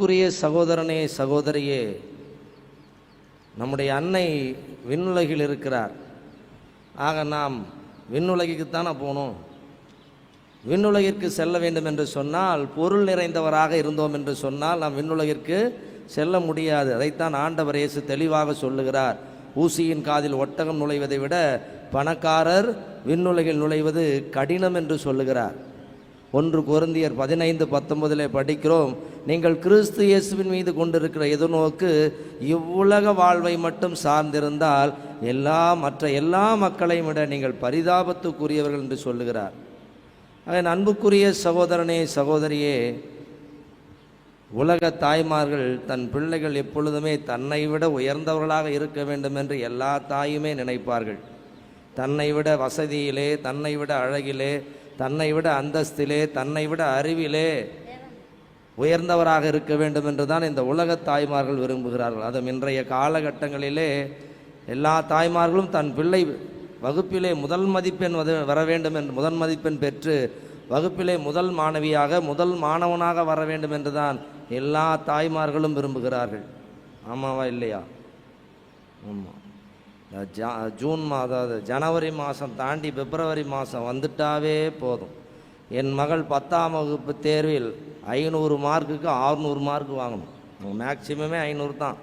அன்புக்குரிய சகோதரனே சகோதரியே, நம்முடைய அன்னை விண்ணுலகில் இருக்கிறார். ஆக நாம் விண்ணுலகிற்குத்தானே போகணும். விண்ணுலகிற்கு செல்ல வேண்டும் என்று சொன்னால், பொருள் நிறைந்தவராக இருந்தோம் என்று சொன்னால் நாம் விண்ணுலகிற்கு செல்ல முடியாது. அதைத்தான் ஆண்டவர் இயேசு தெளிவாக சொல்லுகிறார். ஊசியின் காதில் ஒட்டகம் நுழைவதை விட பணக்காரர் விண்ணுலகில் நுழைவது கடினம் என்று சொல்லுகிறார். 1 கொரிந்தியர் 15:19 படிக்கிறோம், நீங்கள் கிறிஸ்து இயேசுவின் மீது கொண்டிருக்கிற எதிர்நோக்கு இவ்வுலக வாழ்வை மட்டும் சார்ந்திருந்தால் மற்ற எல்லா மக்களையும் விட நீங்கள் பரிதாபத்துக்குரியவர்கள் என்று சொல்லுகிறார். அதன் அன்புக்குரிய சகோதரனே சகோதரியே, உலக தாய்மார்கள் தன் பிள்ளைகள் எப்பொழுதுமே தன்னை விட உயர்ந்தவர்களாக இருக்க வேண்டும் என்று எல்லா தாயுமே நினைப்பார்கள். தன்னை விட வசதியிலே, தன்னை விட அழகிலே, தன்னை விட அந்தஸ்திலே, தன்னை விட அறிவிலே உயர்ந்தவராக இருக்க வேண்டும் என்று தான் இந்த உலக தாய்மார்கள் விரும்புகிறார்கள். அதுவும் இன்றைய காலகட்டங்களிலே எல்லா தாய்மார்களும் தன் பிள்ளை வகுப்பிலே முதல் மதிப்பெண் வர வேண்டும் என்று, முதல் மதிப்பெண் பெற்று வகுப்பிலே முதல் மாணவியாக, முதல் மாணவனாக வர வேண்டும் என்று தான் எல்லா தாய்மார்களும் விரும்புகிறார்கள். ஆமாவா இல்லையா? ஆமாம். ஜூன் மாதம், அதாவது ஜனவரி மாதம் தாண்டி பிப்ரவரி மாதம் வந்துட்டாவே போதும். என் மகள் 10ஆம் வகுப்பு தேர்வில் 500 மார்க்குக்கு 600 மார்க் வாங்கணும். மேக்சிமமே 500 தான்.